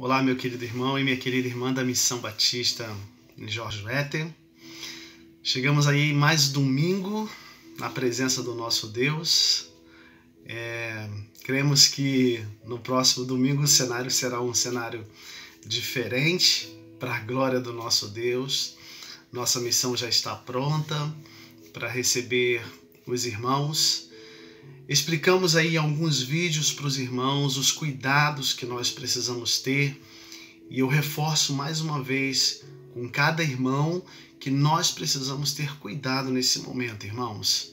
Olá, meu querido irmão e minha querida irmã da Missão Batista em Jorge Wetter. Chegamos aí mais domingo na presença do nosso Deus. Cremos que no próximo domingo o cenário será um cenário diferente para a glória do nosso Deus. Nossa missão já está pronta para receber os irmãos. Explicamos aí em alguns vídeos para os irmãos os cuidados que nós precisamos ter, e eu reforço mais uma vez com cada irmão que nós precisamos ter cuidado nesse momento, irmãos.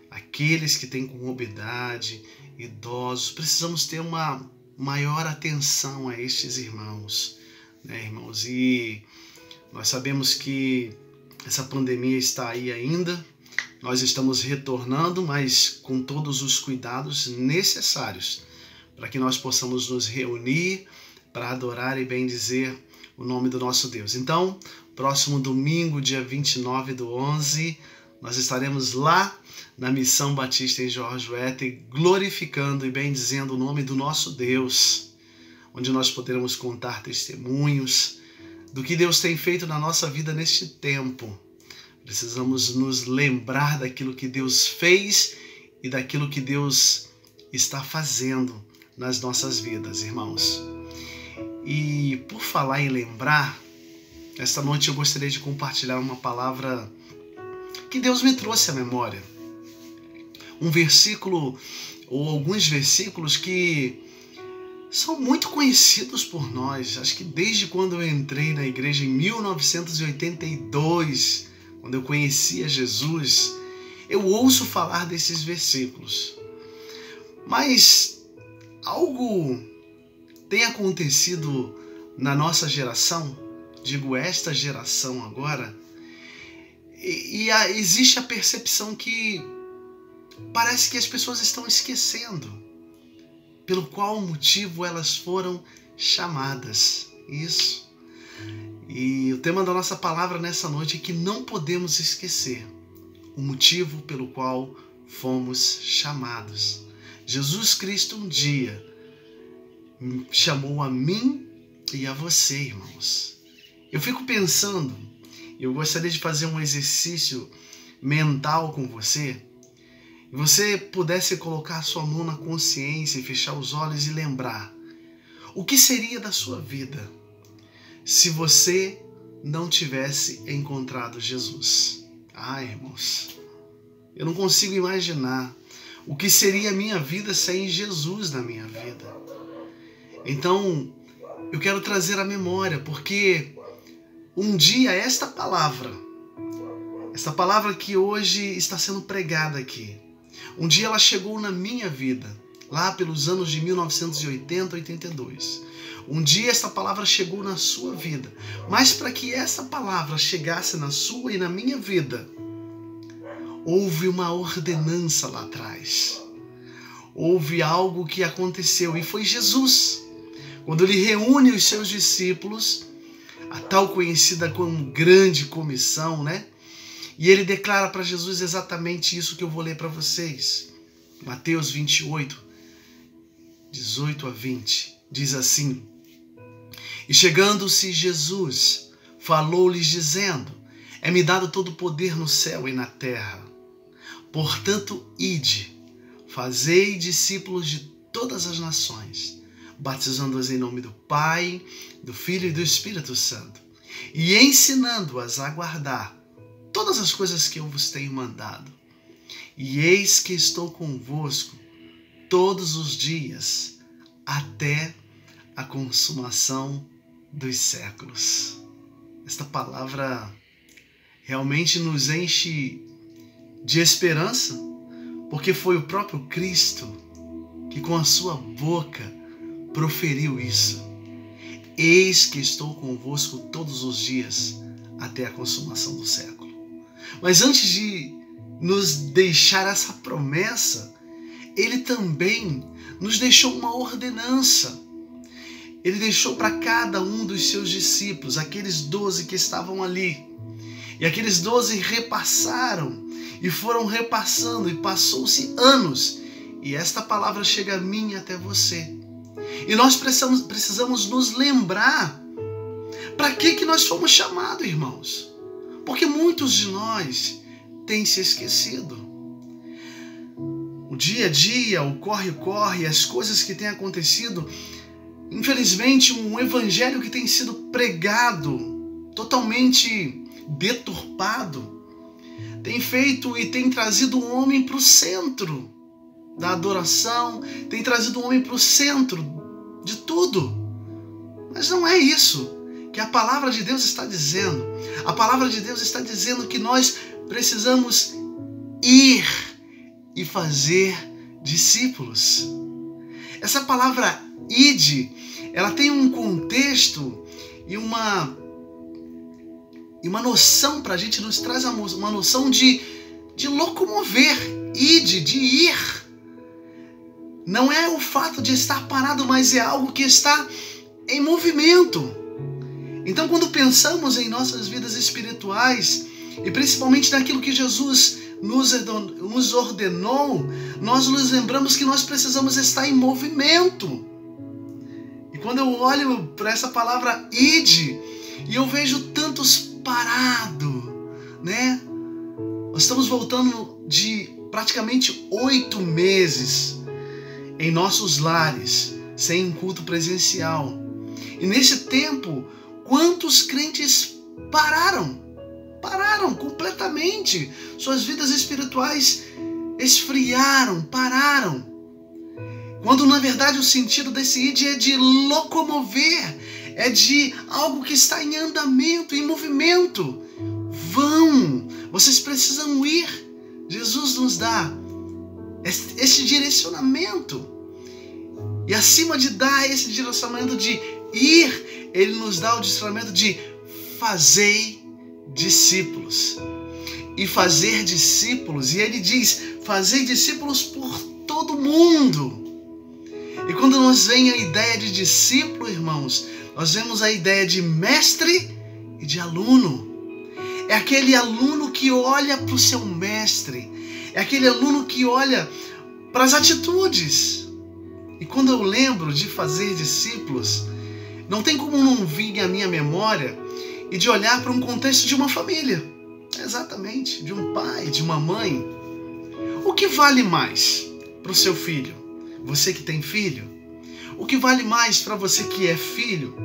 Aqueles que têm comorbidade, idosos, precisamos ter uma maior atenção a estes irmãos, né, irmãos? E nós sabemos que essa pandemia está aí ainda. Nós estamos retornando, mas com todos os cuidados necessários para que nós possamos nos reunir para adorar e bendizer o nome do nosso Deus. Então, próximo domingo, dia 29/11, nós estaremos lá na Missão Batista em Jorge Wetter, glorificando e bendizendo o nome do nosso Deus, onde nós poderemos contar testemunhos do que Deus tem feito na nossa vida neste tempo. Precisamos nos lembrar daquilo que Deus fez e daquilo que Deus está fazendo nas nossas vidas, irmãos. E por falar em lembrar, esta noite eu gostaria de compartilhar uma palavra que Deus me trouxe à memória. Um versículo ou alguns versículos que são muito conhecidos por nós. Acho que desde quando eu entrei na igreja em 1982, quando eu conhecia Jesus, eu ouço falar desses versículos. Mas algo tem acontecido na nossa geração, digo esta geração agora, e existe a percepção que parece que as pessoas estão esquecendo pelo qual motivo elas foram chamadas. Isso. E o tema da nossa palavra nessa noite é que não podemos esquecer o motivo pelo qual fomos chamados. Jesus Cristo um dia chamou a mim e a você, irmãos. Eu fico pensando, eu gostaria de fazer um exercício mental com você, e você pudesse colocar a sua mão na consciência e fechar os olhos e lembrar o que seria da sua vida se você não tivesse encontrado Jesus. Irmãos, eu não consigo imaginar o que seria a minha vida sem Jesus na minha vida. Então, eu quero trazer à memória, porque um dia esta palavra que hoje está sendo pregada aqui, um dia ela chegou na minha vida, lá pelos anos de 1980, 82. Um dia essa palavra chegou na sua vida, mas para que essa palavra chegasse na sua e na minha vida, houve uma ordenança lá atrás. Houve algo que aconteceu e foi Jesus. Quando ele reúne os seus discípulos, a tal conhecida como grande comissão, né? E ele declara para Jesus exatamente isso que eu vou ler para vocês. Mateus 28, 18 a 20, diz assim: E chegando-se Jesus, falou-lhes dizendo: É-me dado todo o poder no céu e na terra. Portanto, ide, fazei discípulos de todas as nações, batizando-as em nome do Pai, do Filho e do Espírito Santo, e ensinando-as a guardar todas as coisas que eu vos tenho mandado. E eis que estou convosco todos os dias, até a consumação dos séculos. Esta palavra realmente nos enche de esperança, porque foi o próprio Cristo que com a sua boca proferiu isso. Eis que estou convosco todos os dias, até a consumação do século. Mas antes de nos deixar essa promessa, ele também nos deixou uma ordenança. Ele deixou para cada um dos seus discípulos, aqueles 12 que estavam ali. E aqueles 12 repassaram e foram repassando, e passou-se anos. E esta palavra chega a mim e até você. E nós precisamos nos lembrar para que nós fomos chamados, irmãos. Porque muitos de nós têm se esquecido. O dia a dia, o corre-corre, as coisas que têm acontecido, infelizmente um evangelho que tem sido pregado, totalmente deturpado, tem feito e tem trazido o homem para o centro da adoração, tem trazido o homem para o centro de tudo. Mas não é isso que a palavra de Deus está dizendo. A palavra de Deus está dizendo que nós precisamos ir e fazer discípulos. Essa palavra ide, ela tem um contexto e uma noção para a gente, nos traz uma noção de locomover, ide, de ir. Não é o fato de estar parado, mas é algo que está em movimento. Então, quando pensamos em nossas vidas espirituais, e principalmente naquilo que Jesus nos ordenou, nós nos lembramos que nós precisamos estar em movimento. E quando eu olho para essa palavra ide, e eu vejo tantos parados, né? Nós estamos voltando de praticamente 8 meses em nossos lares, sem um culto presencial. E nesse tempo, quantos crentes pararam completamente. Suas vidas espirituais esfriaram, pararam. Quando na verdade o sentido desse ide é de locomover, é de algo que está em andamento, em movimento. Vão, vocês precisam ir. Jesus nos dá esse direcionamento. E acima de dar esse direcionamento de ir, Ele nos dá o direcionamento de fazer discípulos. E fazer discípulos, e Ele diz, fazer discípulos por todo mundo. E quando nós vem a ideia de discípulo, irmãos, nós vemos a ideia de mestre e de aluno. É aquele aluno que olha para o seu mestre. É aquele aluno que olha para as atitudes. E quando eu lembro de fazer discípulos, não tem como não vir à minha memória e de olhar para um contexto de uma família. Exatamente, de um pai, de uma mãe. O que vale mais para o seu filho? Você que tem filho? O que vale mais para você que é filho?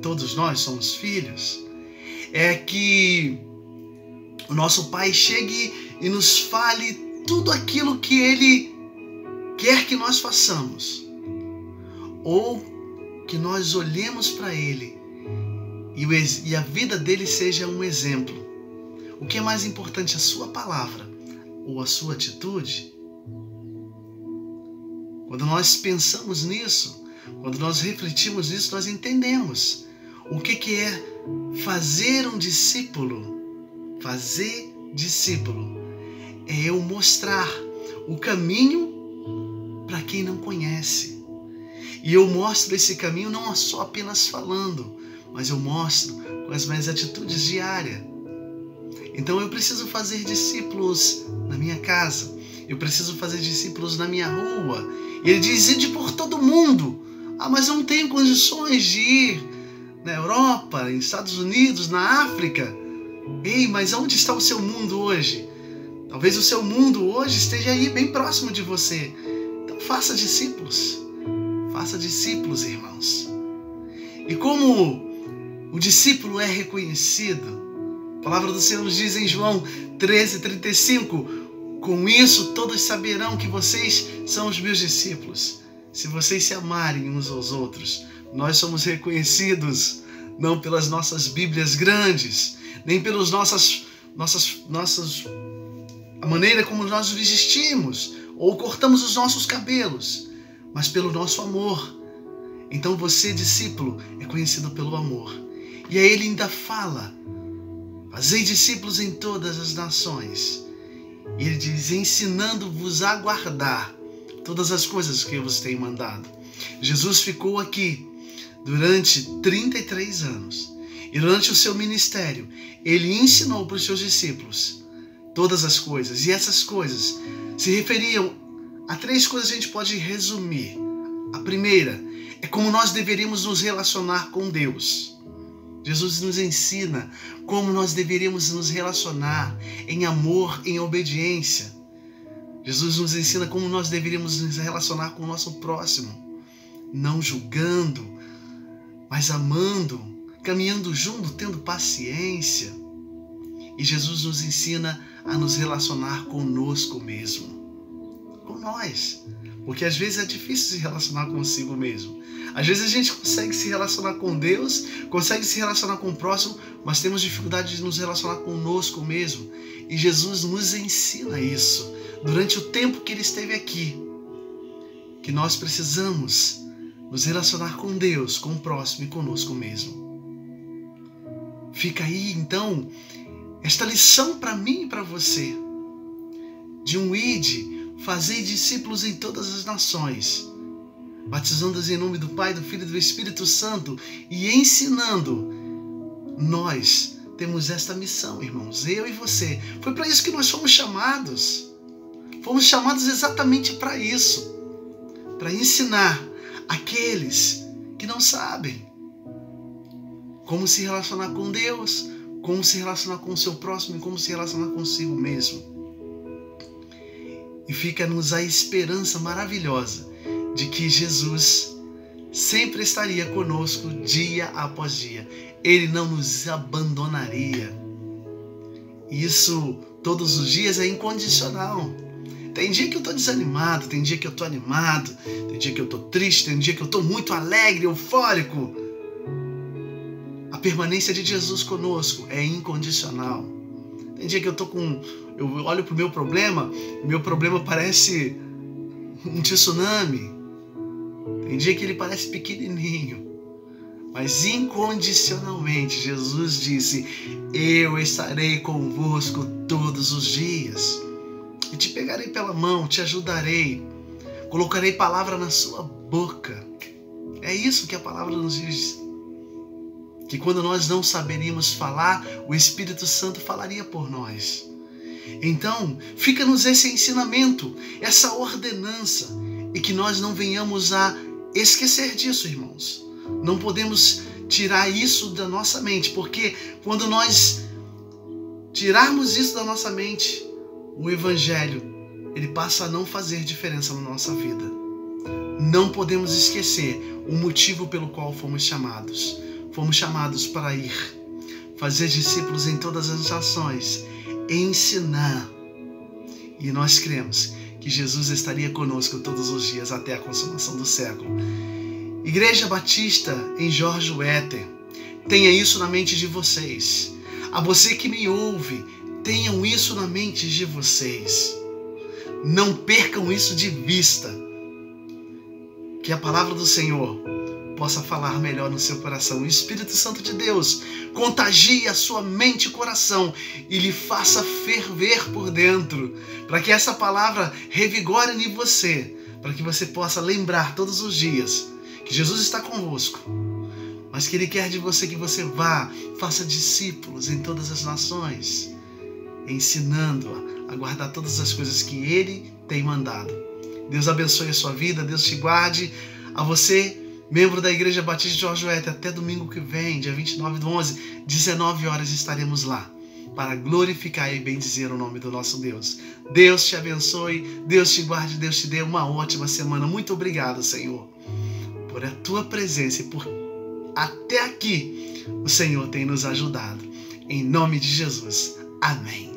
Todos nós somos filhos. É que o nosso pai chegue e nos fale tudo aquilo que ele quer que nós façamos. Ou que nós olhemos para ele e a vida dele seja um exemplo. O que é mais importante, a sua palavra ou a sua atitude? Quando nós pensamos nisso, quando nós refletimos nisso, nós entendemos o que é fazer um discípulo. Fazer discípulo é eu mostrar o caminho para quem não conhece. E eu mostro esse caminho não só apenas falando, mas eu mostro com as minhas atitudes diárias. Então eu preciso fazer discípulos na minha casa, eu preciso fazer discípulos na minha rua. E ele diz, ide por todo mundo. Ah, mas eu não tenho condições de ir na Europa, nos Estados Unidos, na África. Ei, mas onde está o seu mundo hoje? Talvez o seu mundo hoje esteja aí bem próximo de você. Então faça discípulos. Faça discípulos, irmãos. E como o discípulo é reconhecido, a palavra do Senhor nos diz em João 13:35, com isso todos saberão que vocês são os meus discípulos, se vocês se amarem uns aos outros. Nós somos reconhecidos não pelas nossas Bíblias grandes, nem pelas a maneira como nós vestimos ou cortamos os nossos cabelos, mas pelo nosso amor. Então você, discípulo, é conhecido pelo amor. E aí ele ainda fala, fazei discípulos em todas as nações. E ele diz, ensinando-vos a guardar todas as coisas que eu vos tenho mandado. Jesus ficou aqui durante 33 anos. E durante o seu ministério, ele ensinou para os seus discípulos todas as coisas. E essas coisas se referiam a 3 coisas que a gente pode resumir. A primeira é como nós deveríamos nos relacionar com Deus. Jesus nos ensina como nós deveríamos nos relacionar em amor, em obediência. Jesus nos ensina como nós deveríamos nos relacionar com o nosso próximo, não julgando, mas amando, caminhando junto, tendo paciência. E Jesus nos ensina a nos relacionar conosco mesmo, com nós. Porque às vezes é difícil se relacionar consigo mesmo. Às vezes a gente consegue se relacionar com Deus, consegue se relacionar com o próximo, mas temos dificuldade de nos relacionar conosco mesmo. E Jesus nos ensina isso durante o tempo que Ele esteve aqui, que nós precisamos nos relacionar com Deus, com o próximo e conosco mesmo. Fica aí, então, esta lição para mim e para você, de um ide, fazei discípulos em todas as nações, batizando-os em nome do Pai, do Filho e do Espírito Santo e ensinando. Nós temos esta missão, irmãos, eu e você. Foi para isso que nós fomos chamados. Fomos chamados exatamente para isso, para ensinar aqueles que não sabem como se relacionar com Deus, como se relacionar com o seu próximo e como se relacionar consigo mesmo. E fica-nos a esperança maravilhosa de que Jesus sempre estaria conosco dia após dia. Ele não nos abandonaria. Isso todos os dias é incondicional. Tem dia que eu estou desanimado, tem dia que eu estou animado, tem dia que eu estou triste, tem dia que eu estou muito alegre, eufórico. A permanência de Jesus conosco é incondicional. Tem dia que eu olho para o meu problema parece um tsunami. Tem dia que ele parece pequenininho, mas incondicionalmente Jesus disse: eu estarei convosco todos os dias. E te pegarei pela mão, te ajudarei, colocarei palavra na sua boca. É isso que a palavra nos diz. Que quando nós não saberíamos falar, o Espírito Santo falaria por nós. Então, fica-nos esse ensinamento, essa ordenança, e que nós não venhamos a esquecer disso, irmãos. Não podemos tirar isso da nossa mente, porque quando nós tirarmos isso da nossa mente, o Evangelho, ele passa a não fazer diferença na nossa vida. Não podemos esquecer o motivo pelo qual fomos chamados. Fomos chamados para ir, fazer discípulos em todas as nações, ensinar. E nós cremos que Jesus estaria conosco todos os dias até a consumação do século. Igreja Batista em Jorge Wetter, tenha isso na mente de vocês. A você que me ouve, tenham isso na mente de vocês. Não percam isso de vista. Que a palavra do Senhor possa falar melhor no seu coração. O Espírito Santo de Deus contagie a sua mente e coração e lhe faça ferver por dentro, para que essa palavra revigore em você, para que você possa lembrar todos os dias que Jesus está convosco, mas que Ele quer de você que você vá, faça discípulos em todas as nações, ensinando a guardar todas as coisas que Ele tem mandado. Deus abençoe a sua vida, Deus te guarde. A você, membro da Igreja Batista de Jorge Wetter, até domingo que vem, dia 29/11, 19 horas estaremos lá, para glorificar e bendizer o nome do nosso Deus. Deus te abençoe, Deus te guarde, Deus te dê uma ótima semana. Muito obrigado, Senhor, por a tua presença e por até aqui o Senhor tem nos ajudado. Em nome de Jesus. Amém.